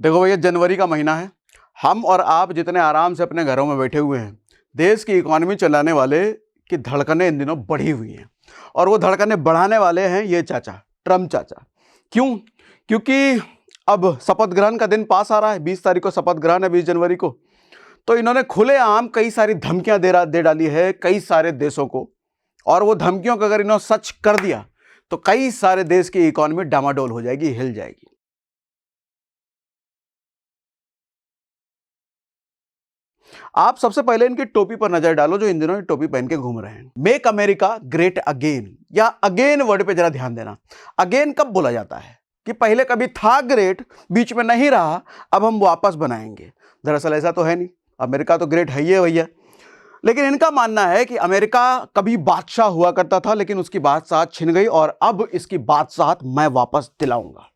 देखो भैया, जनवरी का महीना है। हम और आप जितने आराम से अपने घरों में बैठे हुए हैं, देश की इकॉनमी चलाने वाले की धड़कनें इन दिनों बढ़ी हुई हैं। और वो धड़कनें बढ़ाने वाले हैं ये चाचा, ट्रम्प चाचा। क्यों? क्योंकि अब शपथ ग्रहण का दिन पास आ रहा है। 20 तारीख को शपथ ग्रहण है, 20 जनवरी को। तो इन्होंने खुलेआम कई सारी धमकियां दे डाली है कई सारे देशों को। और वो धमकियों को अगर इन्होंने सच कर दिया तो कई सारे देश की इकॉनमी डामाडोल हो जाएगी, हिल जाएगी। आप सबसे पहले इनकी टोपी पर नजर डालो, जो इन दिनों टोपी पहन के घूम रहे हैं। मेक अमेरिका ग्रेट अगेन, या अगेन वर्ड पे जरा ध्यान देना। अगेन कब बोला जाता है? कि पहले कभी था ग्रेट, बीच में नहीं रहा, अब हम वापस बनाएंगे। दरअसल ऐसा तो है नहीं, अमेरिका तो ग्रेट है ही है भैया। लेकिन इनका मानना है कि अमेरिका कभी बादशाह हुआ करता था, लेकिन उसकी बादशाहत छिन गई और अब इसकी बादशाहत मैं वापस दिलाऊंगा।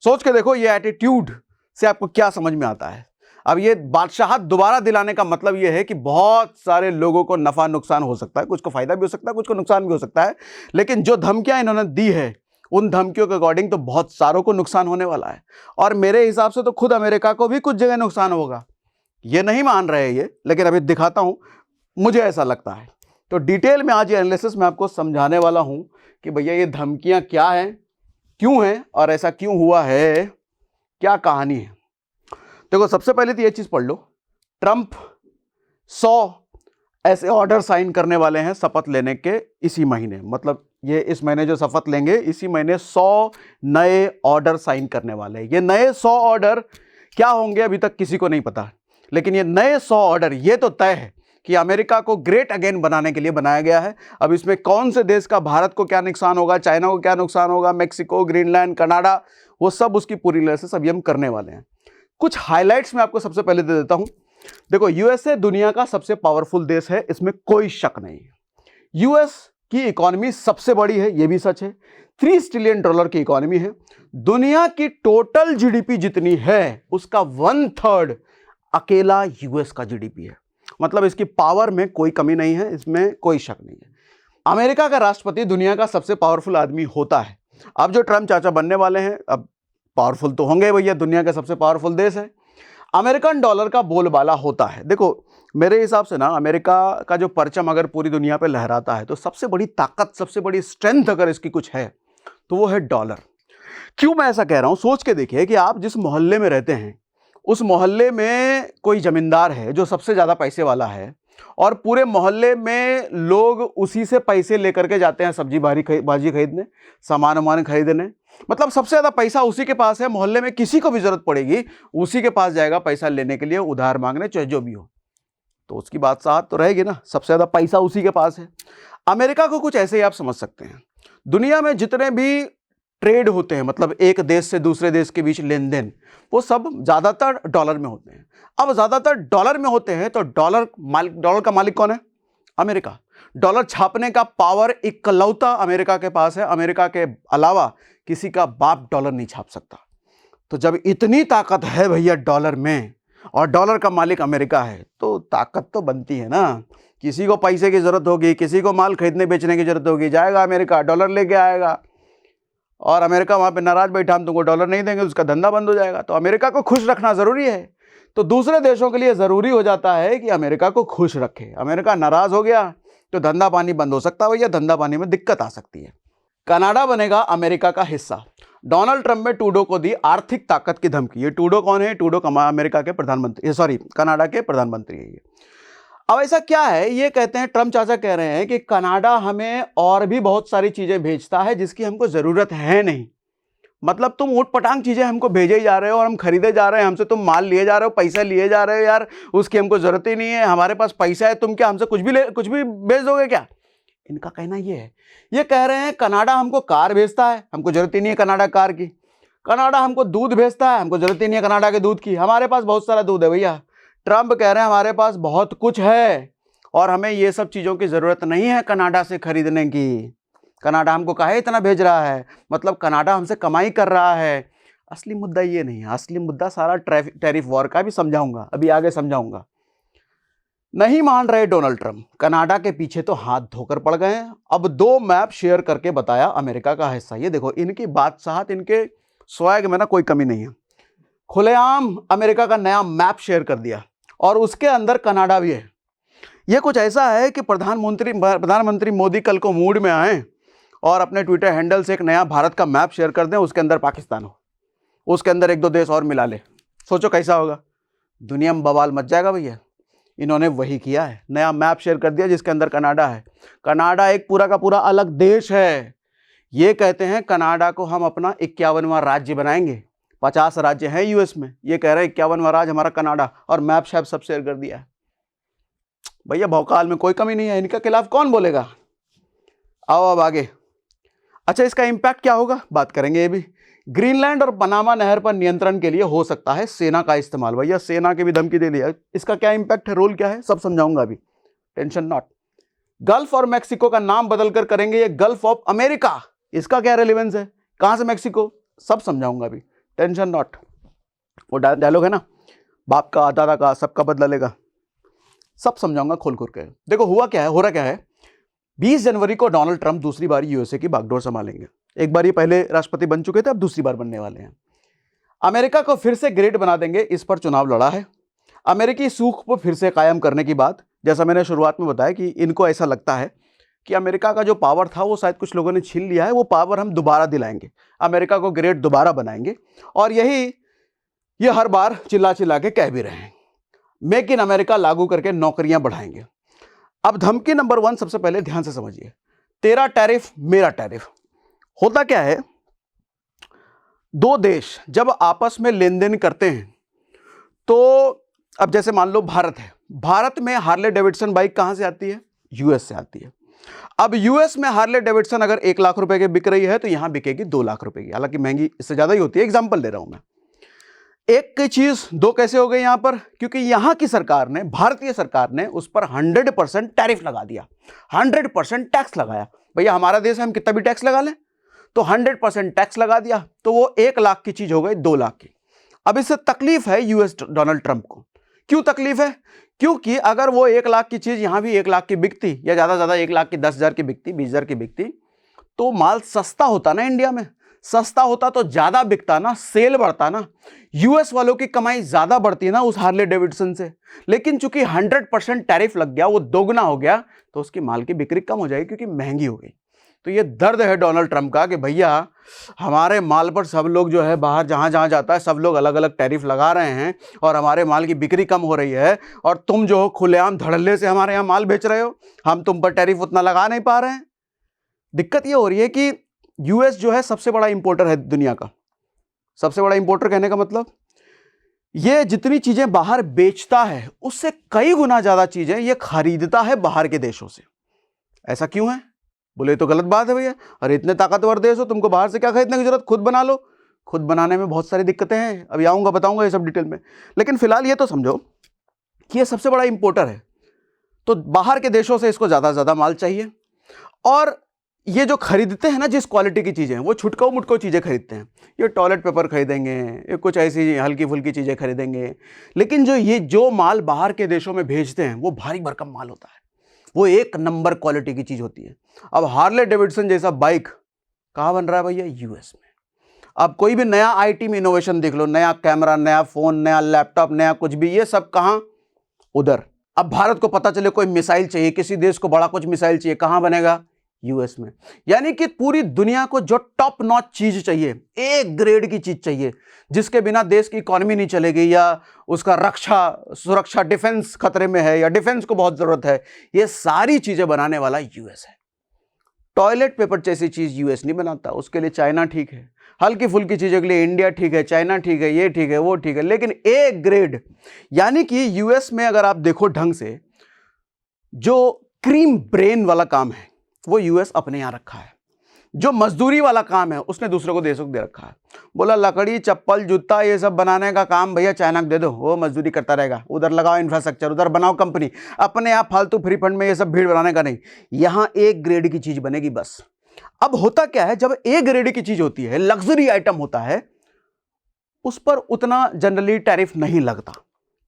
सोच के देखो ये एटीट्यूड से आपको क्या समझ में आता है। अब ये बादशाहत दोबारा दिलाने का मतलब ये है कि बहुत सारे लोगों को नफा नुकसान हो सकता है, कुछ को फायदा भी हो सकता है, कुछ को नुकसान भी हो सकता है। लेकिन जो धमकियां इन्होंने दी है उन धमकियों के अकॉर्डिंग तो बहुत सारों को नुकसान होने वाला है। और मेरे हिसाब से तो खुद अमेरिका को भी कुछ जगह नुकसान होगा। ये नहीं मान रहे ये, लेकिन अभी दिखाता हूं, मुझे ऐसा लगता है। तो डिटेल में आज ये एनालिसिस मैं आपको समझाने वाला हूं कि भैया ये धमकियां क्या हैं, क्यों हैं और ऐसा क्यों हुआ है, क्या कहानी है। देखो, सबसे पहले तो ये चीज पढ़ लो, ट्रंप 100 ऐसे ऑर्डर साइन करने वाले हैं शपथ लेने के इसी महीने। मतलब ये इस महीने जो शपथ लेंगे, इसी महीने 100 नए ऑर्डर साइन करने वाले हैं। ये नए 100 ऑर्डर क्या होंगे अभी तक किसी को नहीं पता, लेकिन ये नए 100 ऑर्डर ये तो तय है कि अमेरिका को ग्रेट अगेन बनाने के लिए बनाया गया है। अब इसमें कौन से देश का, भारत को क्या नुकसान होगा, चाइना को क्या नुकसान होगा, मेक्सिको, ग्रीनलैंड, कनाडा, वो सब उसकी पूरी एनालिसिस अभी हम करने वाले हैं। कुछ हाइलाइट्स मैं आपको सबसे पहले दे देता हूं। देखो, यूएसए दुनिया का सबसे पावरफुल देश है, इसमें कोई शक नहीं है। यूएस की इकॉनमी सबसे बड़ी है, यह भी सच है। $3 ट्रिलियन की इकॉनमी है। दुनिया की टोटल जीडीपी जितनी है उसका 1/3 अकेला यूएस का जीडीपी है। मतलब इसकी पावर में कोई कमी नहीं है, इसमें कोई शक नहीं है। अमेरिका का राष्ट्रपति दुनिया का सबसे पावरफुल आदमी होता है। अब जो ट्रम्प चाचा बनने वाले हैं, अब पावरफुल तो होंगे भैया, दुनिया का सबसे पावरफुल देश है। अमेरिकन डॉलर का बोलबाला होता है। देखो, मेरे हिसाब से ना, अमेरिका का जो परचम अगर पूरी दुनिया पे लहराता है तो सबसे बड़ी ताकत, सबसे बड़ी स्ट्रेंथ अगर इसकी कुछ है तो वो है डॉलर। क्यों मैं ऐसा कह रहा हूं? सोच के देखिए कि आप जिस मोहल्ले में रहते हैं उस मोहल्ले में कोई जमींदार है जो सबसे ज्यादा पैसे वाला है, और पूरे मोहल्ले में लोग उसी से पैसे लेकर के जाते हैं सब्जी भाजी खरीदने, सामान वामान खरीदने। मतलब सबसे ज्यादा पैसा उसी के पास है। मोहल्ले में किसी को भी जरूरत पड़ेगी उसी के पास जाएगा पैसा लेने के लिए, उधार मांगने, चाहे जो भी हो। तो उसकी बादशाहत तो रहेगी ना, सबसे ज्यादा पैसा उसी के पास है। अमेरिका को कुछ ऐसे ही आप समझ सकते हैं। दुनिया में जितने भी ट्रेड होते हैं, मतलब एक देश से दूसरे देश के बीच लेन देन, वो सब ज्यादातर डॉलर में होते हैं। अब ज्यादातर डॉलर में होते हैं तो डॉलर का मालिक कौन है? अमेरिका। डॉलर छापने का पावर इकलौता अमेरिका के पास है। अमेरिका के अलावा किसी का बाप डॉलर नहीं छाप सकता। तो जब इतनी ताकत है भैया डॉलर में, और डॉलर का मालिक अमेरिका है, तो ताकत तो बनती है ना। किसी को पैसे की जरूरत होगी, किसी को माल खरीदने बेचने की जरूरत होगी, जाएगा अमेरिका, डॉलर लेके आएगा। और अमेरिका वहां पे नाराज बैठा, हम तुमको डॉलर नहीं देंगे, उसका धंधा बंद हो जाएगा। तो अमेरिका को खुश रखना जरूरी है। तो दूसरे देशों के लिए जरूरी हो जाता है कि अमेरिका को खुश रखे। अमेरिका नाराज हो गया तो धंधा पानी बंद हो सकता है भैया, धंधा पानी में दिक्कत आ सकती है। कनाडा बनेगा अमेरिका का हिस्सा। डोनाल्ड ट्रंप ने ट्रूडो को दी आर्थिक ताकत की धमकी। ये ट्रूडो कौन है? ट्रूडो अमेरिका के प्रधानमंत्री, सॉरी, कनाडा के प्रधानमंत्री है ये। अब ऐसा क्या है, ये कहते हैं, ट्रंप चाचा कह रहे हैं कि कनाडा हमें और भी बहुत सारी चीजें भेजता है जिसकी हमको जरूरत है नहीं। मतलब तुम ऊट पटांग चीजें हमको भेजे ही जा रहे हो और हम खरीदे जा रहे हैं, हमसे तुम माल लिए जा रहे हो, पैसे लिए जा रहे हो, यार उसकी हमको जरूरत ही नहीं है, हमारे पास पैसा है, तुम क्या हमसे कुछ भी भेज दोगे क्या? इनका कहना ये है। ये कह रहे हैं कनाडा हमको कार भेजता है, हमको जरूरत ही नहीं है कनाडा कार की। कनाडा हमको दूध भेजता है, हमको जरूरत ही नहीं है कनाडा के दूध की, हमारे पास बहुत सारा दूध है भैया। ट्रंप कह रहे हैं हमारे पास बहुत कुछ है और हमें ये सब चीजों की जरूरत नहीं है कनाडा से खरीदने की। कनाडा हमको काहे इतना भेज रहा है? मतलब कनाडा हमसे कमाई कर रहा है। असली मुद्दा ये नहीं है। असली मुद्दा सारा टैरिफ वॉर का भी समझाऊंगा, अभी आगे समझाऊंगा। नहीं मान रहे डोनाल्ड ट्रंप, कनाडा के पीछे तो हाथ धोकर पड़ गए हैं। अब 2 मैप शेयर करके बताया अमेरिका का हिस्सा। ये देखो, इनकी बादशाहत, इनके स्वैग में ना कोई कमी नहीं है। खुलेआम अमेरिका का नया मैप शेयर कर दिया और उसके अंदर कनाडा भी है। यह कुछ ऐसा है कि प्रधानमंत्री मोदी कल को मूड में आए और अपने ट्विटर हैंडल से एक नया भारत का मैप शेयर कर दें, उसके अंदर पाकिस्तान हो, उसके अंदर एक दो देश और मिला ले। सोचो कैसा होगा, दुनिया में बवाल मच जाएगा भैया। इन्होंने वही किया है, नया मैप शेयर कर दिया जिसके अंदर कनाडा है। कनाडा एक पूरा का पूरा अलग देश है। ये कहते हैं कनाडा को हम अपना 51वां राज्य बनाएंगे। 50 राज्य हैं यूएस में, ये कह रहे हैं 51वां राज्य हमारा कनाडा, और मैप शैप सब शेयर कर दिया है। भैया भौकाल में कोई कमी नहीं है, इनके खिलाफ कौन बोलेगा। आओ अब आगे। अच्छा, इसका इंपैक्ट क्या होगा बात करेंगे ये भी। ग्रीनलैंड और पनामा नहर पर नियंत्रण के लिए हो सकता है सेना का इस्तेमाल। भैया सेना की भी धमकी दे दिया, इसका क्या इंपैक्ट है, रोल क्या है, सब समझाऊंगा अभी, टेंशन नॉट। गल्फ और मैक्सिको का नाम बदलकर करेंगे ये गल्फ ऑफ अमेरिका, इसका क्या रेलेवेंस है, कहां से मैक्सिको, सब समझाऊंगा अभी, टेंशन नॉट। वो डायलॉग है ना, बाप का दादा का सबका बदला लेगा, सब समझाऊंगा खोल खोल के। देखो हुआ क्या है, हो रहा क्या है, 20 जनवरी को डोनाल्ड ट्रंप दूसरी बार यूएसए की बागडोर संभालेंगे। एक बार ये पहले राष्ट्रपति बन चुके थे, अब दूसरी बार बनने वाले हैं। अमेरिका को फिर से ग्रेट बना देंगे, इस पर चुनाव लड़ा है। अमेरिकी सूख को फिर से कायम करने की बात, जैसा मैंने शुरुआत में बताया कि इनको ऐसा लगता है कि अमेरिका का जो पावर था वो शायद कुछ लोगों ने छीन लिया है, वो पावर हम दोबारा दिलाएंगे, अमेरिका को ग्रेट दोबारा बनाएंगे। और ये हर बार चिल्ला चिल्ला के कह भी रहे हैं, मेक इन अमेरिका लागू करके नौकरियां बढ़ाएंगे। अब धमकी नंबर 1 सबसे पहले ध्यान से समझिए, तेरा टैरिफ मेरा टैरिफ। होता क्या है, दो देश जब आपस में लेन देन करते हैं तो अब जैसे मान लो भारत है, भारत में हार्ले डेविडसन बाइक कहां से आती है, यूएस से आती है। अब यूएस में हार्ले डेविडसन अगर 1 लाख रुपए की बिक रही है तो यहां बिकेगी 2 लाख रुपए की, हालांकि महंगी इससे ज्यादा ही होती है, एग्जाम्पल दे रहा हूं मैं। एक की चीज दो कैसे हो गई यहां पर, क्योंकि यहां की सरकार ने, भारतीय सरकार ने उस पर 100% टैरिफ लगा दिया, 100% टैक्स लगाया। भैया हमारा देश है, हम कितना भी टैक्स लगा लें, तो 100% टैक्स लगा दिया, तो वो 1 लाख की चीज हो गई 2 लाख की। अब इससे तकलीफ है यूएस डोनाल्ड ट्रंप को। क्यों तकलीफ है, क्योंकि अगर वो 1 लाख की चीज यहां भी 1 लाख की बिकती, या ज्यादा से ज्यादा 1 लाख की 10,000 की बिकती, 20,000 की बिकती, तो माल सस्ता होता ना, इंडिया में सस्ता होता तो ज्यादा बिकता ना, सेल बढ़ता ना, यूएस वालों की कमाई ज्यादा बढ़ती है ना उस हार्ले डेविडसन से। लेकिन चूंकि 100% टैरिफ लग गया, वो दोगुना हो गया, तो उसकी माल की बिक्री कम हो जाएगी क्योंकि महंगी हो गई। तो ये दर्द है डोनाल्ड ट्रंप का कि भैया हमारे माल पर सब लोग जो है बाहर जहां जहां जाता है सब लोग अलग अलग टैरिफ लगा रहे हैं और हमारे माल की बिक्री कम हो रही है, और तुम जो हो खुलेआम धड़ल्ले से हमारे यहाँ माल बेच रहे हो, हम तुम पर टैरिफ उतना लगा नहीं पा रहे हैं। दिक्कत ये हो रही है कि यूएस जो है सबसे बड़ा इंपोर्टर है दुनिया का। सबसे बड़ा इंपोर्टर कहने का मतलब ये जितनी चीजें बाहर बेचता है उससे कई गुना ज्यादा चीजें ये खरीदता है बाहर के देशों से। ऐसा क्यों है, बोले तो गलत बात है भैया, अरे इतने ताकतवर देश हो, तुमको बाहर से क्या खरीदने की जरूरत, खुद बना लो। खुद बनाने में बहुत सारी दिक्कतें हैं, अभी आऊंगा बताऊंगा ये सब डिटेल में। लेकिन फिलहाल ये तो समझो कि ये सबसे बड़ा इंपोर्टर है, तो बाहर के देशों से इसको ज्यादा से ज्यादा माल चाहिए। और ये जो खरीदते हैं ना, जिस क्वालिटी की चीजें, वो छुटको मुटको चीजें खरीदते हैं। ये टॉयलेट पेपर खरीदेंगे, ये कुछ ऐसी हल्की फुल्की चीजें खरीदेंगे, लेकिन जो माल बाहर के देशों में भेजते हैं वो भारी भरकम माल होता है, वो 1 नंबर क्वालिटी की चीज होती है। अब हार्ले डेविडसन जैसा बाइक कहां बन रहा है भैया, यूएस में। अब कोई भी नया आईटी में इनोवेशन देख लो, नया कैमरा, नया फोन, नया लैपटॉप, नया कुछ भी, ये सब कहां, उधर। अब भारत को पता चले कोई मिसाइल चाहिए, किसी देश को बड़ा कुछ मिसाइल चाहिए, कहां बनेगा, यूएस में। यानी कि पूरी दुनिया को जो टॉप नॉच चीज चाहिए, एक ग्रेड की चीज चाहिए, जिसके बिना देश की इकोनॉमी नहीं चलेगी, या उसका रक्षा सुरक्षा डिफेंस खतरे में है, या डिफेंस को बहुत जरूरत है, ये सारी चीजें बनाने वाला यूएस है। टॉयलेट पेपर जैसी चीज यूएस नहीं बनाता, उसके लिए चाइना ठीक है। हल्की फुल्की चीजों के लिए इंडिया ठीक है, चाइना ठीक है, ये ठीक है, वो ठीक है, लेकिन एक ग्रेड, यानी कि यूएस में अगर आप देखो ढंग से, जो क्रीम ब्रेन वाला काम है वो यूएस अपने यहां रखा है, जो मजदूरी वाला काम है उसने दूसरों को देशों को दे रखा है। बोला लकड़ी, चप्पल, जूता, ये सब बनाने का काम भैया चाइना को दे दो, वो मजदूरी करता रहेगा, उधर लगाओ इंफ्रास्ट्रक्चर, उधर बनाओ कंपनी, अपने यहाँ फालतू फ्री फंड में ये सब भीड़ बनाने का नहीं, यहाँ एक ग्रेड की चीज बनेगी बस। अब होता क्या है, जब एक ग्रेड की चीज होती है, लग्जरी आइटम होता है, उस पर उतना जनरली टैरिफ नहीं लगता,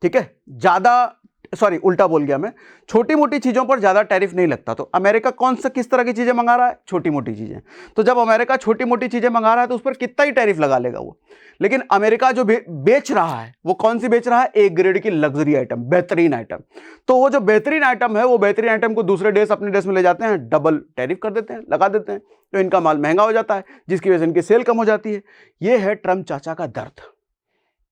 ठीक है, ज्यादा सॉरी उल्टा बोल गया मैं, छोटी मोटी चीज़ों पर ज़्यादा टैरिफ नहीं लगता। तो अमेरिका कौन सा किस तरह की चीज़ें मंगा रहा है? छोटी मोटी चीज़ें। तो जब अमेरिका छोटी मोटी चीज़ें मंगा रहा है तो उस पर कितना ही टैरिफ लगा लेगा वो। लेकिन अमेरिका जो बेच रहा है वो कौन सी बेच रहा है? एक ग्रेड की लग्जरी आइटम, बेहतरीन आइटम। तो वो जो बेहतरीन आइटम है, वो बेहतरीन आइटम को दूसरे देश अपने देश में ले जाते हैं, डबल टैरिफ कर देते हैं, लगा देते हैं, तो इनका माल महंगा हो जाता है, जिसकी वजह से इनकी सेल कम हो जाती है। ये है ट्रम्प चाचा का दर्द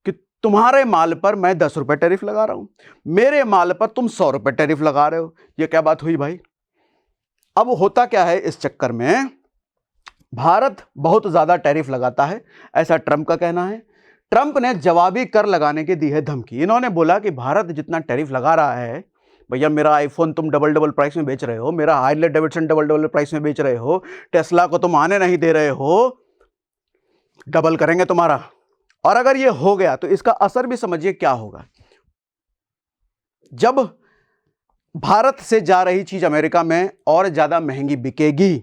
कि तुम्हारे माल पर मैं 10 रुपए टैरिफ लगा रहा हूं, मेरे माल पर तुम 100 रुपए टैरिफ लगा रहे हो। ये क्या बात हुई भाई? अब होता क्या है, इस चक्कर में भारत बहुत ज्यादा टैरिफ लगाता है, ऐसा ट्रंप का कहना है। ट्रंप ने जवाबी कर लगाने की दी है धमकी। इन्होंने बोला कि भारत जितना टैरिफ लगा रहा है, भैया मेरा आईफोन तुम डबल प्राइस में बेच रहे हो, मेरा हार्ले डेविडसन डबल प्राइस में बेच रहे हो, टेस्ला को तुम आने नहीं दे रहे हो, डबल करेंगे तुम्हारा। और अगर ये हो गया तो इसका असर भी समझिए क्या होगा। जब भारत से जा रही चीज अमेरिका में और ज्यादा महंगी बिकेगी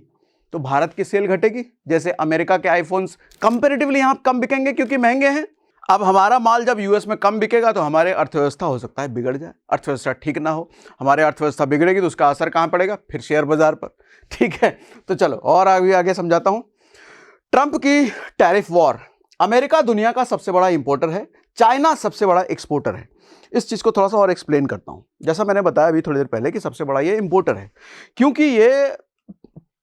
तो भारत की सेल घटेगी। जैसे अमेरिका के आईफोन्स कंपैरेटिवली यहां कम बिकेंगे क्योंकि महंगे हैं। अब हमारा माल जब यूएस में कम बिकेगा तो हमारे अर्थव्यवस्था हो सकता है बिगड़ जाए, अर्थव्यवस्था ठीक ना हो, हमारे अर्थव्यवस्था बिगड़ेगी तो उसका असर कहां पड़ेगा? फिर शेयर बाजार पर। ठीक है, तो चलो और आगे समझाता हूं। ट्रंप की टैरिफ वॉर। अमेरिका दुनिया का सबसे बड़ा इंपोर्टर है, चाइना सबसे बड़ा एक्सपोर्टर है। इस चीज को थोड़ा सा और एक्सप्लेन करता हूं। जैसा मैंने बताया अभी थोड़ी देर पहले कि सबसे बड़ा ये इंपोर्टर है, क्योंकि ये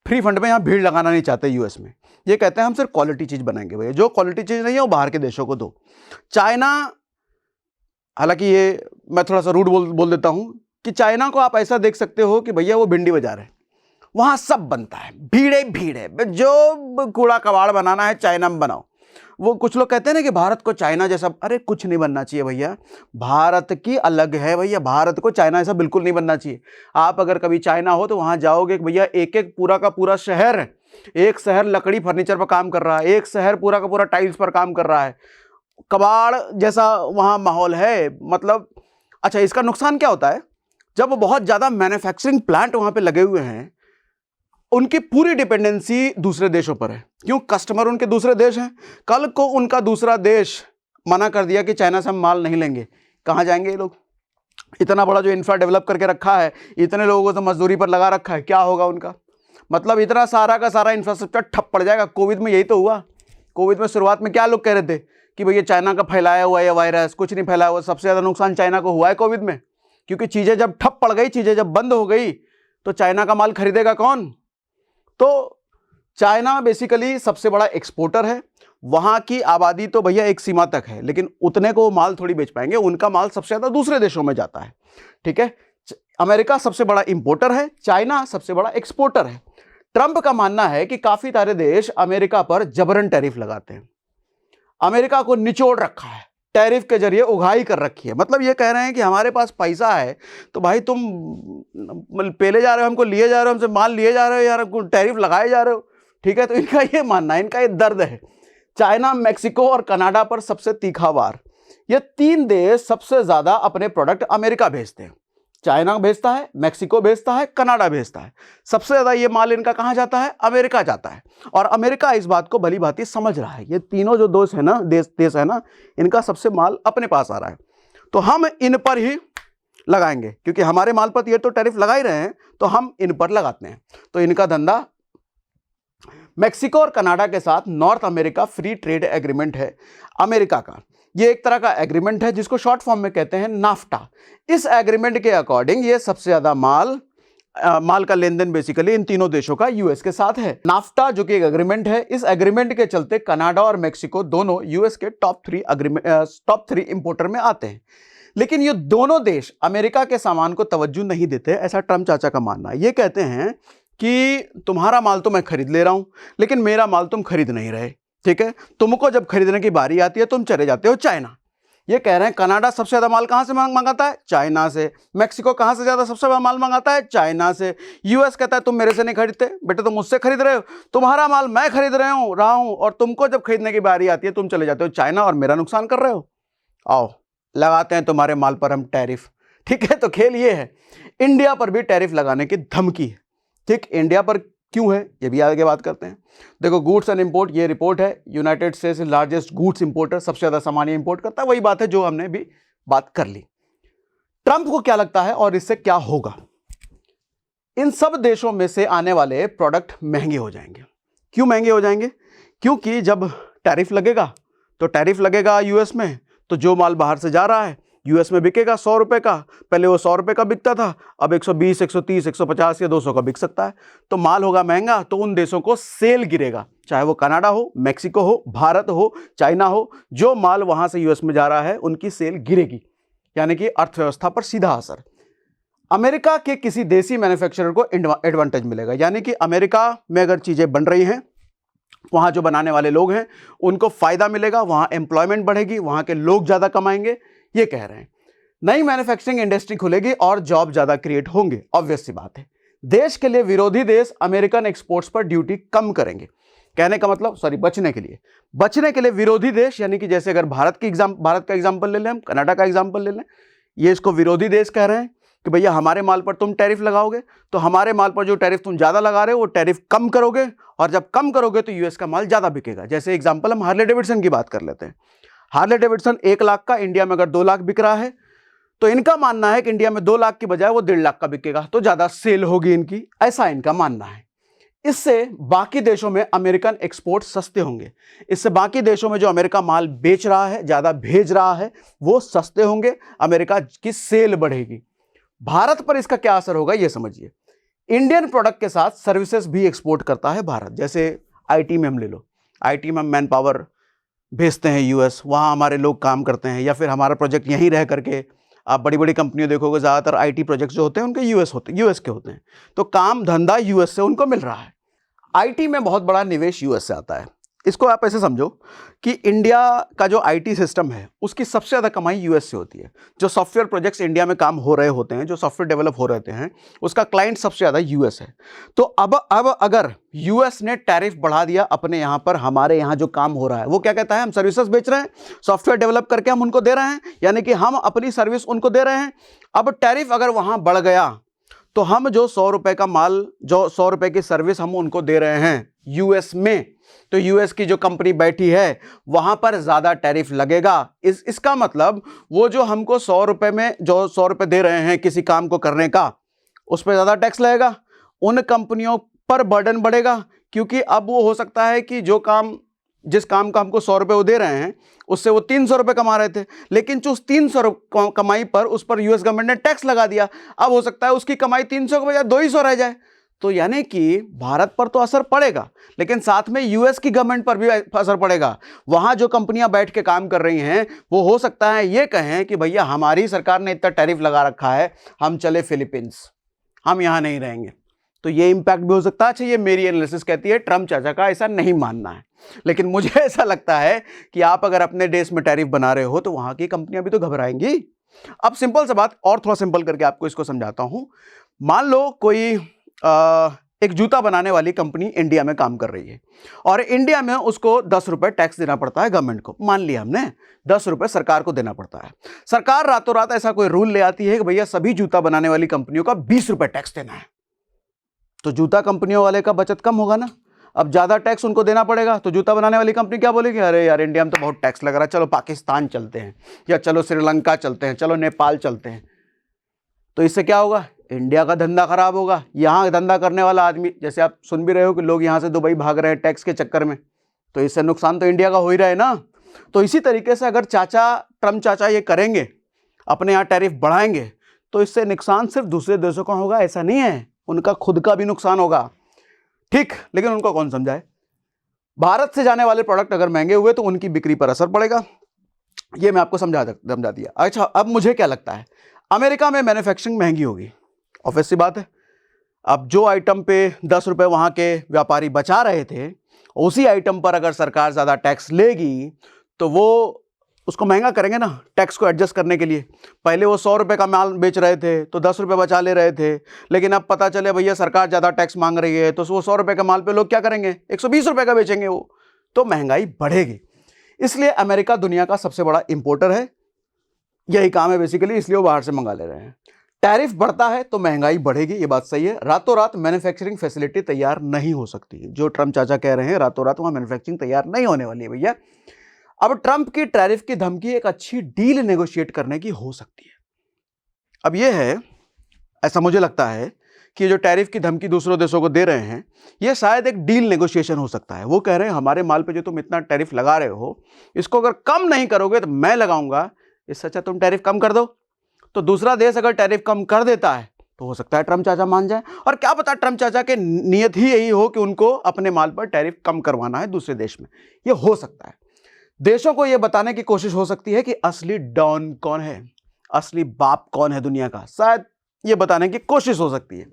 फ्री फंड में यहां भीड़ लगाना नहीं चाहते यूएस में। ये कहते हैं हम सिर्फ क्वालिटी चीज बनाएंगे, भैया जो क्वालिटी चीज नहीं है वो बाहर के देशों को दो। चाइना, हालांकि ये मैं थोड़ा सा रूड बोल देता हूं कि चाइना को आप ऐसा देख सकते हो कि भैया वो भिंडी बाजार है, वहां सब बनता है, भीड़ है, जो कूड़ा कबाड़ बनाना है चाइना में बनाओ। वो कुछ लोग कहते हैं ना कि भारत को चाइना जैसा, अरे कुछ नहीं बनना चाहिए भैया, भारत की अलग है भैया, भारत को चाइना ऐसा बिल्कुल नहीं बनना चाहिए। आप अगर कभी चाइना हो तो वहां जाओगे कि भैया एक एक पूरा का पूरा शहर, एक शहर लकड़ी फर्नीचर पर काम कर रहा है, एक शहर पूरा का पूरा टाइल्स पर काम कर रहा है, कबाड़ जैसा वहां माहौल है। मतलब अच्छा, इसका नुकसान क्या होता है? जब बहुत ज्यादा मैन्युफैक्चरिंग प्लांट वहां पे लगे हुए हैं, उनकी पूरी डिपेंडेंसी दूसरे देशों पर है। क्यों? कस्टमर उनके दूसरे देश हैं। कल को उनका दूसरा देश मना कर दिया कि चाइना से हम माल नहीं लेंगे, कहां जाएंगे ये लोग? इतना बड़ा जो इंफ्रा डेवलप करके रखा है, इतने लोगों को तो मजदूरी पर लगा रखा है, क्या होगा उनका? मतलब इतना सारा का सारा इंफ्रास्ट्रक्चर ठप पड़ जाएगा। कोविड में यही तो हुआ। कोविड में शुरुआत में क्या लोग कह रहे थे कि भैया चाइना का फैलाया हुआ है वायरस, कुछ नहीं फैलाया हुआ। सबसे ज्यादा नुकसान चाइना को हुआ है कोविड में, क्योंकि चीजें जब ठप पड़ गई, चीजें जब बंद हो गई तो चाइना का माल खरीदेगा कौन? तो चाइना बेसिकली सबसे बड़ा एक्सपोर्टर है। वहां की आबादी तो भैया एक सीमा तक है, लेकिन उतने को माल थोड़ी बेच पाएंगे, उनका माल सबसे ज्यादा दूसरे देशों में जाता है। ठीक है, अमेरिका सबसे बड़ा इंपोर्टर है, चाइना सबसे बड़ा एक्सपोर्टर है। ट्रंप का मानना है कि काफी सारे देश अमेरिका पर जबरन टैरिफ लगाते हैं, अमेरिका को निचोड़ रखा है, टैरिफ के जरिए उगाही कर रखी है। मतलब ये कह रहे हैं कि हमारे पास पैसा है तो भाई तुम पेले जा रहे हो, हमको लिए जा रहे हो, हमसे माल लिए जा रहे हो, यार टैरिफ लगाए जा रहे हो। ठीक है, तो इनका ये मानना है, इनका ये दर्द है। चाइना, मैक्सिको और कनाडा पर सबसे तीखा वार। ये तीन देश सबसे ज्यादा अपने प्रोडक्ट अमेरिका भेजते हैं। चाइना भेजता है, मैक्सिको भेजता है, कनाडा भेजता है। सबसे ज्यादा ये माल इनका कहां जाता है? अमेरिका जाता है। और अमेरिका इस बात को भली भांति समझ रहा है। ये तीनों जो दोस्त है ना, देश है ना, इनका सबसे माल अपने पास आ रहा है, तो हम इन पर ही लगाएंगे, क्योंकि हमारे माल पर ये तो टैरिफ लगा ही रहे हैं, तो हम इन पर लगाते हैं। तो इनका धंधा मैक्सिको और कनाडा के साथ north America free trade agreement है अमेरिका का। ये एक तरह का एग्रीमेंट है जिसको शॉर्ट फॉर्म में कहते हैं नाफ्टा। इस एग्रीमेंट के अकॉर्डिंग ये सबसे ज्यादा माल का लेन देन बेसिकली इन तीनों देशों का यूएस के साथ है। नाफ्टा जो कि एक एग्रीमेंट है, इस एग्रीमेंट के चलते कनाडा और मैक्सिको दोनों यूएस के टॉप 3 इंपोर्टर में आते हैं। लेकिन ये दोनों देश अमेरिका के सामान को तवज्जो नहीं देते, ऐसा ट्रंप चाचा का मानना है। ये कहते हैं कि तुम्हारा माल तो मैं खरीद ले रहा हूं, लेकिन मेरा माल तुम खरीद नहीं रहे। ठीक है, तुमको जब खरीदने की बारी आती है तुम चले जाते हो चाइना। ये कह रहे हैं कनाडा सबसे ज्यादा माल कहां से मंगाता है? चाइना से। मैक्सिको कहां से ज्यादा सबसे ज्यादा माल मंगाता है? चाइना से। यूएस कहता है तुम मेरे से नहीं खरीदते बेटे, तुम मुझसे खरीद रहे हो, तुम्हारा माल मैं खरीद रहा हूं, और तुमको जब खरीदने की बारी आती है तुम चले जाते हो चाइना और मेरा नुकसान कर रहे हो। आओ लगाते हैं तुम्हारे माल पर हम टैरिफ। ठीक है, तो खेल ये है। इंडिया पर भी टैरिफ लगाने की धमकी है। ठीक, इंडिया पर क्यों है ये भी आगे बात करते हैं। देखो, गुड्स एंड इंपोर्ट, ये रिपोर्ट है, United states largest goods importer, सबसे ज्यादा सामान इंपोर्ट करता है। वही बात है जो हमने भी बात कर ली। ट्रंप को क्या लगता है और इससे क्या होगा? इन सब देशों में से आने वाले प्रोडक्ट महंगे हो जाएंगे। क्यों महंगे हो जाएंगे? क्योंकि जब टैरिफ लगेगा तो टैरिफ लगेगा यूएस में, तो जो माल बाहर से जा रहा है यूएस में बिकेगा 100 रुपए का। पहले वो 100 रुपए का बिकता था, अब 120, 130, 150 या 200 का बिक सकता है। तो माल होगा महंगा, तो उन देशों को सेल गिरेगा, चाहे वो कनाडा हो, मैक्सिको हो, भारत हो, चाइना हो। जो माल वहां से यूएस में जा रहा है उनकी सेल गिरेगी, यानी कि अर्थव्यवस्था पर सीधा असर। अमेरिका के किसी देसी मैन्युफैक्चरर को एडवांटेज मिलेगा, यानी कि अमेरिका में अगर चीजें बन रही हैं, वहां जो बनाने वाले लोग हैं उनको फायदा मिलेगा, वहां एम्प्लॉयमेंट बढ़ेगी, वहां के लोग ज्यादा कमाएंगे, ये कह रहे हैं। नई मैन्युफैक्चरिंग इंडस्ट्री खुलेगी और जॉब ज्यादा क्रिएट होंगे, ऑब्वियस सी बात है। देश के लिए विरोधी देश अमेरिकन एक्सपोर्ट्स पर ड्यूटी कम करेंगे। कहने का मतलब, सॉरी, बचने के लिए विरोधी देश, यानी कि जैसे अगर भारत का एग्जाम्पल ले लें, हम कनाडा का एग्जाम्पल ले लें, ये इसको विरोधी देश कह रहे हैं कि भैया हमारे माल पर तुम टैरिफ लगाओगे तो हमारे माल पर जो टैरिफ तुम ज्यादा लगा रहे हो वो टैरिफ कम करोगे, और जब कम करोगे तो यूएस का माल ज्यादा बिकेगा। जैसे एग्जांपल हम हार्ले डेविडसन की बात कर लेते हैं। हार्ले डेविडसन 1 लाख का इंडिया में अगर 2 लाख बिक रहा है, तो इनका मानना है कि इंडिया में 2 लाख की बजाय वो 1.5 लाख का बिकेगा, तो ज्यादा सेल होगी इनकी, ऐसा इनका मानना है। इससे बाकी देशों में अमेरिकन एक्सपोर्ट सस्ते होंगे, इससे बाकी देशों में जो अमेरिका माल बेच रहा है, ज्यादा भेज रहा है, वो सस्ते होंगे, अमेरिका की सेल बढ़ेगी। भारत पर इसका क्या असर होगा ये समझिए। इंडियन प्रोडक्ट के साथ सर्विसेज भी एक्सपोर्ट करता है भारत। जैसे आईटी में हम ले लो, आईटी में हम मैन पावर भेजते हैं यूएस, वहाँ हमारे लोग काम करते हैं, या फिर हमारा प्रोजेक्ट यहीं रह करके, आप बड़ी बड़ी कंपनियों देखोगे ज़्यादातर आईटी प्रोजेक्ट्स जो होते हैं उनके यूएस के होते हैं, तो काम धंधा यूएस से उनको मिल रहा है। आईटी में बहुत बड़ा निवेश यूएस से आता है। इसको आप ऐसे समझो कि इंडिया का जो आईटी सिस्टम है उसकी सबसे ज़्यादा कमाई यूएस से होती है। जो सॉफ्टवेयर प्रोजेक्ट्स इंडिया में काम हो रहे होते हैं, जो सॉफ्टवेयर डेवलप हो रहे हैं, उसका क्लाइंट सबसे ज़्यादा यूएस है। तो अब अगर यूएस ने टैरिफ बढ़ा दिया अपने यहाँ पर, हमारे यहाँ जो काम हो रहा है, वो क्या कहता है, हम सर्विसेज बेच रहे हैं, सॉफ्टवेयर डेवलप करके हम उनको दे रहे हैं, यानी कि हम अपनी सर्विस उनको दे रहे हैं। अब टैरिफ अगर वहाँ बढ़ गया तो हम जो 100 रुपए का माल, जो 100 रुपए की सर्विस हम उनको दे रहे हैं यूएस में, तो यूएस की जो कंपनी बैठी है वहां पर ज्यादा टैरिफ लगेगा। इसका मतलब वो जो हमको 100 रुपए में जो 100 रुपए दे रहे हैं किसी काम को करने का, उस पर ज्यादा टैक्स लगेगा, उन कंपनियों पर बर्डन बढ़ेगा। क्योंकि अब वो हो सकता है कि जिस काम का हमको 100 रुपए वो दे रहे हैं उससे वो 300 रुपए कमा रहे थे, लेकिन जो उस 300 कमाई पर उस पर यूएस गवर्नमेंट ने टैक्स लगा दिया, अब हो सकता है उसकी कमाई 300 के बजाय 200 रह जाए। तो यानी कि भारत पर तो असर पड़ेगा, लेकिन साथ में यूएस की गवर्नमेंट पर भी असर पड़ेगा। वहां जो कंपनियां बैठ के काम कर रही हैं वो हो सकता है ये कहें कि भैया हमारी सरकार ने इतना टैरिफ लगा रखा है, हम चले फिलीपींस, हम यहां नहीं रहेंगे। तो ये इंपैक्ट भी हो सकता है। अच्छा, ये मेरी एनालिसिस कहती है, ट्रम्प चाचा का ऐसा नहीं मानना है, लेकिन मुझे ऐसा लगता है कि आप अगर अपने देश में टैरिफ बना रहे हो तो वहां की कंपनियां भी तो घबराएंगी। अब सिंपल सा बात और थोड़ा सिंपल करके आपको इसको समझाता हूं। मान लो कोई एक जूता बनाने वाली कंपनी इंडिया में काम कर रही है और इंडिया में उसको 10 रुपए टैक्स देना पड़ता है गवर्नमेंट को। मान लिया हमने 10 रुपए सरकार को देना पड़ता है। सरकार रातों रात ऐसा कोई रूल ले आती है कि भैया सभी जूता बनाने वाली कंपनियों का 20 रुपए टैक्स देना है, तो जूता कंपनियों वाले का बचत कम होगा ना। अब ज्यादा टैक्स उनको देना पड़ेगा, तो जूता बनाने वाली कंपनी क्या बोलेगी, अरे यार इंडिया में तो बहुत टैक्स लग रहा है, चलो पाकिस्तान चलते हैं, या चलो श्रीलंका चलते हैं, चलो नेपाल चलते हैं। तो इससे क्या होगा, इंडिया का धंधा खराब होगा। यहाँ धंधा करने वाला आदमी, जैसे आप सुन भी रहे हो कि लोग यहाँ से दुबई भाग रहे हैं टैक्स के चक्कर में, तो इससे नुकसान तो इंडिया का हो ही रहा है ना। तो इसी तरीके से अगर ट्रम्प चाचा ये करेंगे, अपने यहाँ टैरिफ बढ़ाएंगे, तो इससे नुकसान सिर्फ दूसरे देशों का होगा ऐसा नहीं है, उनका खुद का भी नुकसान होगा। ठीक, लेकिन उनको कौन समझाए। भारत से जाने वाले प्रोडक्ट अगर महंगे हुए तो उनकी बिक्री पर असर पड़ेगा, ये मैं आपको समझा दिया। अच्छा, अब मुझे क्या लगता है, अमेरिका में मैन्युफैक्चरिंग महंगी होगी, ऑब्वियस सी बात है। अब जो आइटम पे 10 रुपए वहां के व्यापारी बचा रहे थे, उसी आइटम पर अगर सरकार ज्यादा टैक्स लेगी तो वो उसको महंगा करेंगे ना, टैक्स को एडजस्ट करने के लिए। पहले वो 100 रुपए का माल बेच रहे थे तो 10 रुपए बचा ले रहे थे, लेकिन अब पता चले भैया सरकार ज़्यादा टैक्स मांग रही है, तो वो 100 रुपए का माल पे लोग क्या करेंगे, 120 रुपए का बेचेंगे वो, तो महंगाई बढ़ेगी। इसलिए अमेरिका दुनिया का सबसे बड़ा इंपोर्टर है, यही काम है बेसिकली, इसलिए वो बाहर से मंगा ले रहे हैं। टैरिफ बढ़ता है तो महंगाई बढ़ेगी, ये बात सही है। रातों रात मैन्युफैक्चरिंग फैसिलिटी तैयार नहीं हो सकती, जो ट्रम्प चाचा कह रहे हैं रातों रात वहाँ मैन्युफैक्चरिंग तैयार नहीं होने वाली है भैया। अब ट्रम्प की टैरिफ की धमकी एक अच्छी डील नेगोशिएट करने की हो सकती है। अब ये है, ऐसा मुझे लगता है कि जो टैरिफ की धमकी दूसरों देशों को दे रहे हैं, ये शायद एक डील नेगोशिएशन हो सकता है। वो कह रहे हैं हमारे माल पे जो तुम इतना टैरिफ लगा रहे हो, इसको अगर कम नहीं करोगे तो मैं लगाऊंगा, इससे अच्छा तुम टैरिफ कम कर दो। तो दूसरा देश अगर टैरिफ कम कर देता है तो हो सकता है ट्रम्प चाचा मान जाए, और क्या पता ट्रम्प चाचा के नियत ही यही हो कि उनको अपने माल पर टैरिफ कम करवाना है दूसरे देश में। ये हो सकता है। देशों को यह बताने की कोशिश हो सकती है कि असली डॉन कौन है, असली बाप कौन है दुनिया का, शायद ये बताने की कोशिश हो सकती है।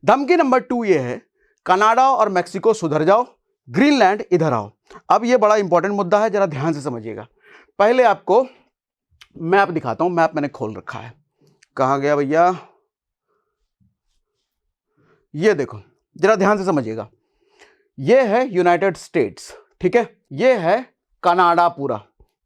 धमकी नंबर 2 ये है, कनाडा और मैक्सिको सुधर जाओ, ग्रीनलैंड इधर आओ। अब ये बड़ा इंपॉर्टेंट मुद्दा है, जरा ध्यान से समझिएगा। पहले आपको मैप दिखाता हूं, मैप मैंने खोल रखा है। कहां गया भैया, ये देखो, जरा ध्यान से समझिएगा। ये है यूनाइटेड स्टेट्स, ठीक है, ये है कनाडा पूरा,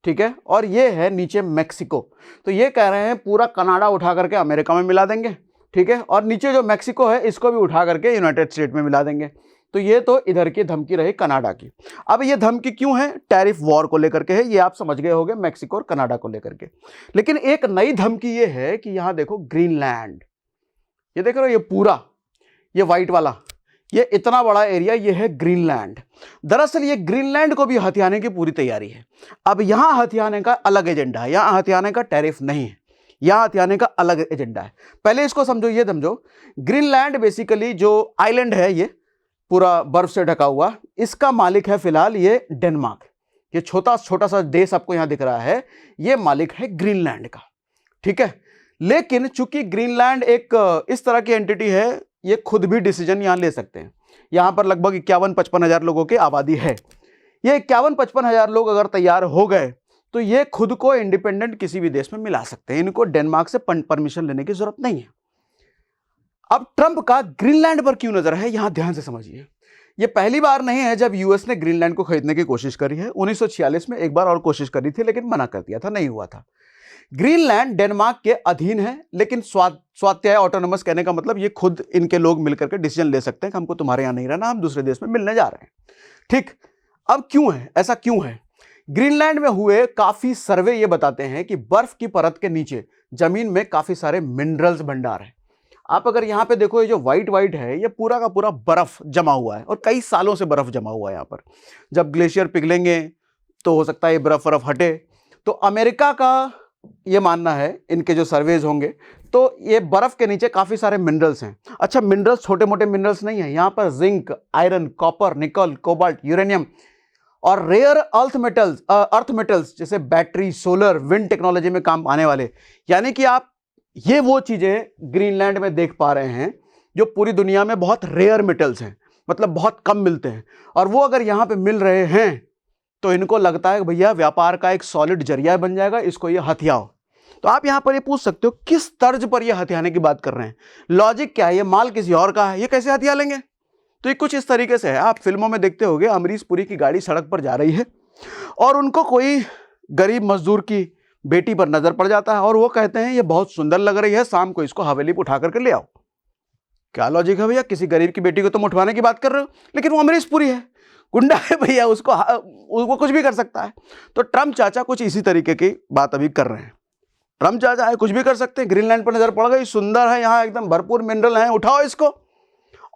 ठीक है, और ये है नीचे मैक्सिको। तो ये कह रहे हैं पूरा कनाडा उठा करके अमेरिका में मिला देंगे, ठीक है, और नीचे जो मैक्सिको है इसको भी उठा करके यूनाइटेड स्टेट में मिला देंगे। तो ये तो इधर की धमकी रही कनाडा की। अब ये धमकी क्यों है, टैरिफ वॉर को लेकर के है, ये आप समझ गए होंगे, मैक्सिको और कनाडा को लेकर के। लेकिन एक नई धमकी ये है कि यहां देखो ग्रीनलैंड, ये देख रहे हो, ये पूरा ये व्हाइट वाला, ये इतना बड़ा एरिया, ये है ग्रीनलैंड। दरअसल ये ग्रीनलैंड को भी हथियाने की पूरी तैयारी है। अब यहां हथियाने का अलग एजेंडा है, यहां हथियाने का टैरिफ नहीं है, यहां हथियाने का अलग एजेंडा है। पहले इसको समझो, ये समझो, ग्रीनलैंड बेसिकली जो आइलैंड है, ये पूरा बर्फ से ढका हुआ, इसका मालिक है फिलहाल ये डेनमार्क। ये छोटा छोटा सा देश आपको यहां दिख रहा है, ये मालिक है ग्रीनलैंड का, ठीक है। लेकिन चूंकि ग्रीनलैंड एक इस तरह की एंटिटी है, ये खुद भी डिसीजन यहां ले सकते हैं। यहां पर लगभग 51-55 हजार लोगों की आबादी है। ये 51-55 हजार लोग अगर तैयार हो गए तो ये खुद को इंडिपेंडेंट किसी भी देश में मिला सकते हैं, इनको डेनमार्क से परमिशन लेने की जरूरत नहीं है। अब ट्रंप का ग्रीनलैंड पर क्यों नजर है, यहां ध्यान से समझिए। ये पहली बार नहीं है जब यूएस ने ग्रीनलैंड को खरीदने की कोशिश करी है। 1946 में एक बार और कोशिश करी थी, लेकिन मना कर दिया था, नहीं हुआ था। ग्रीनलैंड डेनमार्क के अधीन है, लेकिन स्वायत्त ऑटोनोमस कहने का मतलब ये खुद इनके लोग मिलकर के डिसीजन ले सकते हैं कि हमको तुम्हारे यहां नहीं रहना, हम दूसरे देश में मिलने जा रहे हैं, ठीक। अब क्यों है ऐसा, क्यों है? ग्रीनलैंड में हुए काफी सर्वे ये बताते हैं कि बर्फ की परत के नीचे जमीन में काफी सारे मिनरल्स भंडार है। आप अगर यहां पे देखो, ये जो व्हाइट व्हाइट है, ये पूरा का पूरा बर्फ जमा हुआ है, और कई सालों से बर्फ जमा हुआ है यहां पर। जब ग्लेशियर पिघलेंगे तो हो सकता है ये बर्फ हटे। तो अमेरिका का ये मानना है, इनके जो सर्वेज होंगे, तो ये बर्फ के नीचे काफी सारे मिनरल्स हैं। अच्छा, मिनरल्स छोटे मोटे मिनरल्स नहीं है, यहां पर जिंक, आयरन, कॉपर, निकल, कोबाल्ट, यूरेनियम और रेयर अर्थ मेटल्स जैसे बैटरी, सोलर, विंड टेक्नोलॉजी में काम आने वाले। यानी कि आप ये वो चीजें ग्रीनलैंड में देख पा रहे हैं जो पूरी दुनिया में बहुत रेयर मेटल्स हैं, मतलब बहुत कम मिलते हैं, और वो अगर यहां पे मिल रहे हैं तो इनको लगता है कि भैया व्यापार का एक सॉलिड जरिया बन जाएगा, इसको ये हथियाओ। तो आप यहां पर ये पूछ सकते हो किस तर्ज पर ये हथियाने की बात कर रहे हैं, लॉजिक क्या है, ये माल किसी और का है, ये कैसे हथिया लेंगे? तो ये कुछ इस तरीके से है। आप फिल्मों में देखते होंगे, अमरीश पुरी की गाड़ी सड़क पर जा रही है और उनको कोई गरीब मजदूर की बेटी पर नजर पड़ जाता है, और वो कहते हैं ये बहुत सुंदर लग रही है, शाम को इसको हवेली पर उठा करके ले आओ। क्या लॉजिक है भैया, किसी गरीब की बेटी को तुम उठवाने की बात कर रहे हो, लेकिन वो अमरीश पुरी है, गुंडा है भैया, उसको कुछ भी कर सकता है। तो ट्रम्प चाचा कुछ इसी तरीके की बात अभी कर रहे हैं। ट्रम्प चाचा है, कुछ भी कर सकते हैं। ग्रीनलैंड पर नजर पड़ गई, सुंदर है, यहाँ एकदम भरपूर मिनरल है, उठाओ इसको।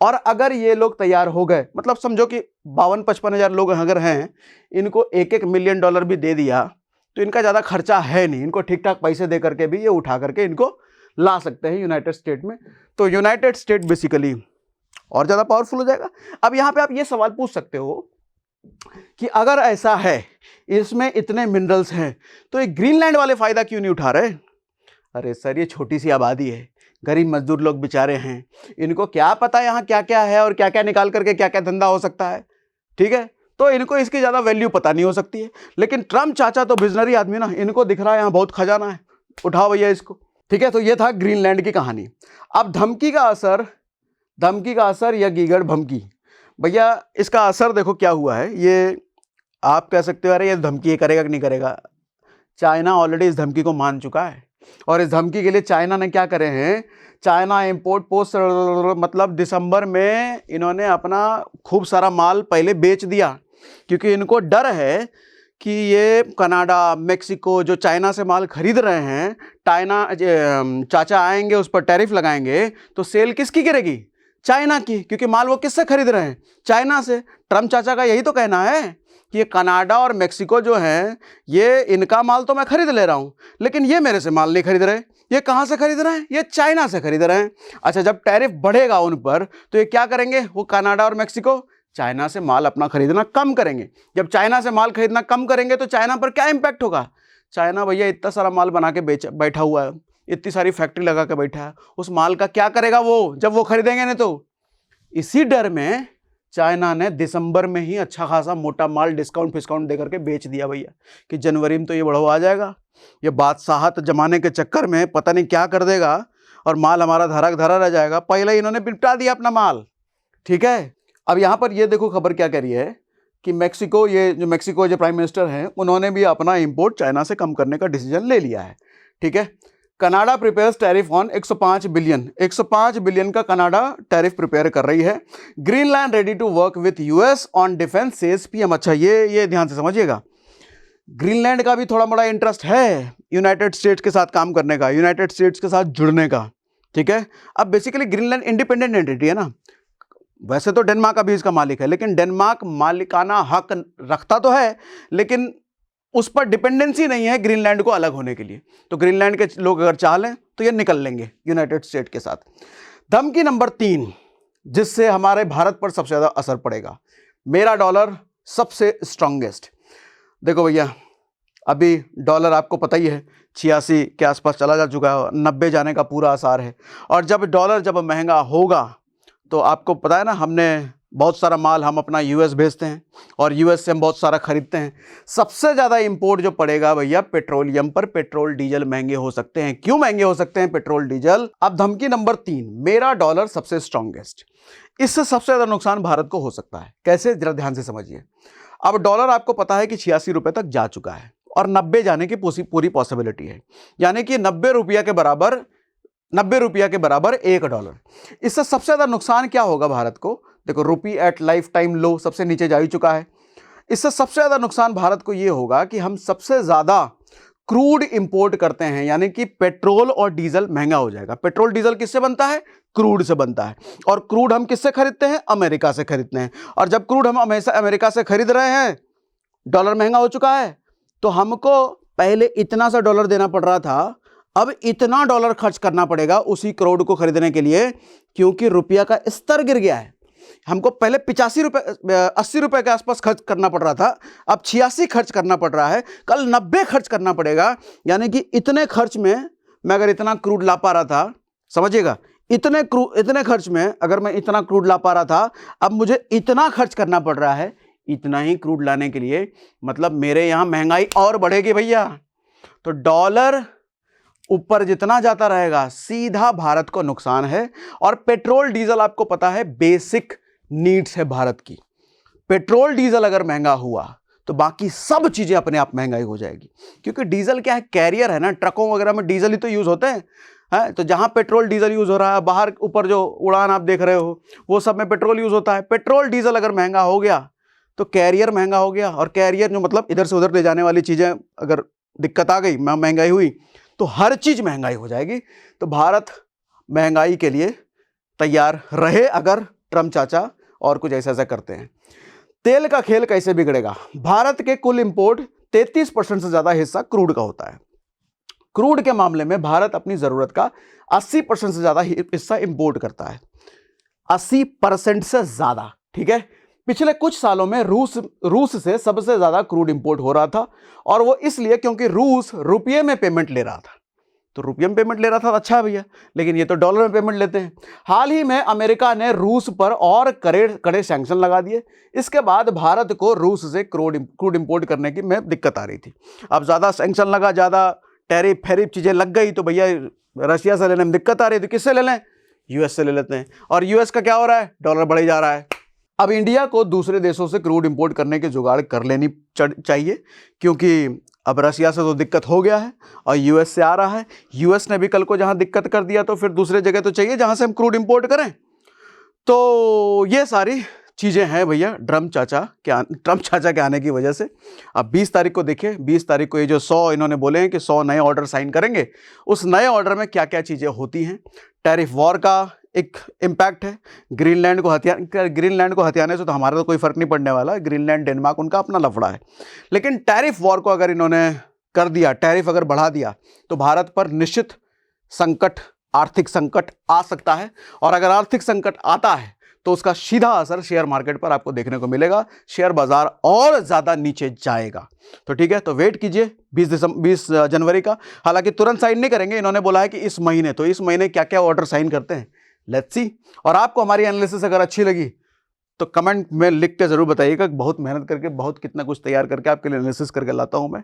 और अगर ये लोग तैयार हो गए, मतलब समझो कि 52-55 हजार लोग अगर हैं, इनको $1-1 मिलियन भी दे दिया तो इनका ज्यादा खर्चा है नहीं, इनको ठीक ठाक पैसे दे करके भी ये उठा करके इनको ला सकते हैं यूनाइटेड स्टेट में। तो यूनाइटेड स्टेट बेसिकली और ज्यादा पावरफुल हो जाएगा। अब यहां पे आप ये सवाल पूछ सकते हो कि अगर ऐसा है, इसमें इतने मिनरल्स हैं, तो ये ग्रीनलैंड वाले फायदा क्यों नहीं उठा रहे? अरे सर, ये छोटी सी आबादी है, गरीब मजदूर लोग बेचारे हैं, इनको क्या पता यहाँ क्या क्या है और क्या क्या निकाल करके क्या क्या धंधा हो सकता है, ठीक है। तो इनको इसकी ज़्यादा वैल्यू पता नहीं हो सकती है। लेकिन ट्रम्प चाचा तो बिजनरी आदमी ना, इनको दिख रहा है यहाँ बहुत खजाना है, उठाओ भैया इसको, ठीक है। तो ये था ग्रीनलैंड की कहानी। अब धमकी का असर या गीगड़ भमकी, भैया इसका असर देखो क्या हुआ है। ये आप कह सकते हो अरे ये धमकी ये करेगा कि नहीं करेगा। चाइना ऑलरेडी इस धमकी को मान चुका है, और इस धमकी के लिए चाइना ने क्या करे हैं, चाइना इंपोर्ट पोस्ट, मतलब दिसंबर में इन्होंने अपना खूब सारा माल पहले बेच दिया, क्योंकि इनको डर है कि ये कनाडा, मेक्सिको जो चाइना से माल खरीद रहे हैं, चाचा आएंगे उस पर टैरिफ लगाएंगे तो सेल किसकी गिरेगी? चाइना की, क्योंकि माल वो किससे खरीद रहे हैं? चाइना से। ट्रम्प चाचा का यही तो कहना है कि ये कनाडा और मेक्सिको जो हैं, ये इनका माल तो मैं खरीद ले रहा हूँ, लेकिन ये मेरे से माल नहीं खरीद रहे। ये कहाँ से खरीद रहे हैं? ये चाइना से खरीद रहे हैं। अच्छा, जब टैरिफ बढ़ेगा उन पर तो ये क्या करेंगे? वो कनाडा और मेक्सिको चाइना से माल अपना खरीदना कम करेंगे। जब चाइना से माल खरीदना कम करेंगे तो चाइना पर क्या इंपैक्ट होगा? चाइना भैया इतना सारा माल बना के बैठा हुआ है, इतनी सारी फैक्ट्री लगा के बैठा है, उस माल का क्या करेगा वो जब वो खरीदेंगे नहीं तो? इसी डर में चाइना ने दिसंबर में ही अच्छा खासा मोटा माल डिस्काउंट दे करके बेच दिया भैया, कि जनवरी में तो ये बढ़वा आ जाएगा। ये बादशाहत जमाने के चक्कर में पता नहीं क्या कर देगा और माल हमारा धरा धरा रह जाएगा। पहले इन्होंने निपटा दिया अपना माल, ठीक है। अब यहाँ पर ये देखो खबर क्या कह रही है कि मेक्सिको जो प्राइम मिनिस्टर हैं, उन्होंने भी अपना इंपोर्ट चाइना से कम करने का डिसीजन ले लिया है, ठीक है। Canada prepares tariff on 105 billion का कनाडा टैरिफ प्रिपेयर कर रही है। Greenland ready to work with US on defence says PM. अच्छा, ये ध्यान से समझिएगा, ग्रीनलैंड का भी थोड़ा बड़ा इंटरेस्ट है यूनाइटेड स्टेट्स के साथ काम करने का, यूनाइटेड स्टेट्स के साथ जुड़ने का, ठीक है। अब बेसिकली ग्रीनलैंड इंडिपेंडेंट एंटिटी है ना, वैसे तो डेनमार्क अभी इसका मालिक है, लेकिन डेनमार्क मालिकाना हक रखता तो है, लेकिन उस पर डिपेंडेंसी नहीं है ग्रीनलैंड को अलग होने के लिए। तो ग्रीनलैंड के लोग अगर चाह लें तो ये निकल लेंगे यूनाइटेड स्टेट के साथ। धमकी नंबर 3 जिससे हमारे भारत पर सबसे ज़्यादा असर पड़ेगा, मेरा डॉलर सबसे स्ट्रांगेस्ट। देखो भैया, अभी डॉलर आपको पता ही है 86 के आसपास चला जा चुका है, 90 जाने का पूरा आसार है। और जब डॉलर महंगा होगा तो आपको पता है ना, हमने बहुत सारा माल हम अपना यूएस भेजते हैं और यूएस से हम बहुत सारा खरीदते हैं। सबसे ज़्यादा इंपोर्ट जो पड़ेगा भैया पेट्रोलियम पर, पेट्रोल डीजल महंगे हो सकते हैं। क्यों महंगे हो सकते हैं पेट्रोल डीजल? अब धमकी नंबर 3, मेरा डॉलर सबसे स्ट्रांगेस्ट। इससे सबसे ज़्यादा नुकसान भारत को हो सकता है। कैसे? जरा ध्यान से समझिए। अब डॉलर आपको पता है कि 86 रुपये तक जा चुका है और 90 जाने की पूरी पॉसिबिलिटी है, यानी कि 90 रुपया के बराबर $1। इससे सबसे ज़्यादा नुकसान क्या होगा भारत को? देखो, रुपी एट लाइफ टाइम लो, सबसे नीचे जा ही चुका है। इससे सबसे ज़्यादा नुकसान भारत को ये होगा कि हम सबसे ज़्यादा क्रूड इंपोर्ट करते हैं, यानी कि पेट्रोल और डीजल महंगा हो जाएगा। पेट्रोल डीजल किससे बनता है? क्रूड से बनता है। और क्रूड हम किससे खरीदते हैं? अमेरिका से खरीदते हैं। और जब क्रूड हम हमेशा अमेरिका से खरीद रहे हैं, डॉलर महंगा हो चुका है, तो हमको पहले इतना सा डॉलर देना पड़ रहा था, अब इतना डॉलर खर्च करना पड़ेगा उसी क्रूड को खरीदने के लिए, क्योंकि रुपया का स्तर गिर गया है। हमको पहले 80 रुपए के आसपास खर्च करना पड़ रहा था, अब 86 खर्च करना पड़ रहा है, कल 90 खर्च करना पड़ेगा। यानी कि इतने खर्च में मैं अगर इतना क्रूड ला पा रहा था, समझिएगा, इतने खर्च में अगर मैं इतना क्रूड ला पा रहा था, अब मुझे इतना खर्च करना पड़ रहा है इतना ही क्रूड लाने के लिए। मतलब मेरे यहाँ महंगाई और बढ़ेगी भैया। तो डॉलर ऊपर जितना जाता रहेगा सीधा भारत को नुकसान है। और पेट्रोल डीजल आपको पता है बेसिक नीड्स है भारत की। पेट्रोल डीजल अगर महंगा हुआ तो बाकी सब चीजें अपने आप महंगाई हो जाएगी, क्योंकि डीजल क्या है? कैरियर है ना, ट्रकों वगैरह में डीजल ही तो यूज होते हैं। तो जहां पेट्रोल डीजल यूज हो रहा है, बाहर ऊपर जो उड़ान आप देख रहे हो वो सब में पेट्रोल यूज होता है। पेट्रोल डीजल अगर महंगा हो गया तो कैरियर महंगा हो गया, और कैरियर जो मतलब इधर से उधर ले जाने वाली चीजें अगर दिक्कत आ गई, महंगाई हुई, तो हर चीज महंगाई हो जाएगी। तो भारत महंगाई के लिए तैयार रहे अगर ट्रम्प चाचा और कुछ ऐसा करते हैं। तेल का खेल कैसे बिगड़ेगा? भारत के कुल इंपोर्ट 33% से ज्यादा हिस्सा क्रूड का होता है। क्रूड के मामले में भारत अपनी जरूरत का 80% से ज्यादा हिस्सा इंपोर्ट करता है, 80% से ज्यादा, ठीक है। पिछले कुछ सालों में रूस से सबसे ज्यादा क्रूड इंपोर्ट हो रहा था, और वो इसलिए क्योंकि रूस रुपये में पेमेंट ले रहा था। तो रुपये में पेमेंट ले रहा था, अच्छा है भैया, लेकिन ये तो डॉलर में पेमेंट लेते हैं। हाल ही में अमेरिका ने रूस पर और कड़े सैंक्शन लगा दिए। इसके बाद भारत को रूस से क्रूड इंपोर्ट करने की में दिक्कत आ रही थी। अब ज़्यादा सैंक्शन लगा, ज़्यादा टैरिफ चीज़ें लग गई, तो भैया रशिया से लेने में दिक्कत आ रही थी। किससे ले लें? यूएस से ले लेते हैं। और यूएस का क्या हो रहा है? डॉलर बढ़े जा रहा है। अब इंडिया को दूसरे देशों से क्रूड इंपोर्ट करने के जुगाड़ कर लेनी चाहिए, क्योंकि अब रशिया से तो दिक्कत हो गया है और यूएस से आ रहा है। यूएस ने भी कल को जहां दिक्कत कर दिया तो फिर दूसरे जगह तो चाहिए जहां से हम क्रूड इंपोर्ट करें। तो ये सारी चीज़ें हैं भैया ट्रम्प चाचा के आने की वजह से। अब 20 तारीख को देखिए, 20 तारीख को ये जो 100 इन्होंने बोले हैं कि 100 नए ऑर्डर साइन करेंगे, उस नए ऑर्डर में क्या क्या चीज़ें होती हैं। टैरिफ वॉर का एक इम्पैक्ट है, ग्रीनलैंड को हथियाने से तो हमारा तो कोई फर्क नहीं पड़ने वाला, ग्रीनलैंड डेनमार्क उनका अपना लफड़ा है। लेकिन टैरिफ वॉर को अगर इन्होंने कर दिया, टैरिफ अगर बढ़ा दिया, तो भारत पर निश्चित संकट, आर्थिक संकट आ सकता है। और अगर आर्थिक संकट आता है तो उसका सीधा असर शेयर मार्केट पर आपको देखने को मिलेगा, शेयर बाजार और ज्यादा नीचे जाएगा। तो ठीक है, तो वेट कीजिए 20 जनवरी का। हालांकि तुरंत साइन नहीं करेंगे, इन्होंने बोला है कि इस महीने, तो इस महीने क्या क्या ऑर्डर साइन करते हैं, लेट्स सी। और आपको हमारी एनालिसिस अगर अच्छी लगी तो कमेंट में लिख के जरूर बताइएगा। बहुत मेहनत करके, बहुत कितना कुछ तैयार करके आपके लिए एनालिसिस करके लाता हूं मैं।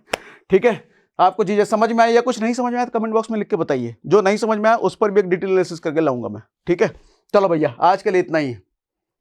ठीक है, आपको चीजें समझ में आई या कुछ नहीं समझ में आया तो कमेंट बॉक्स में लिख के बताइए। जो नहीं समझ में आया उस पर भी एक डिटेल एनालिसिस करके लाऊंगा मैं। ठीक है, चलो भैया आज के लिए इतना ही।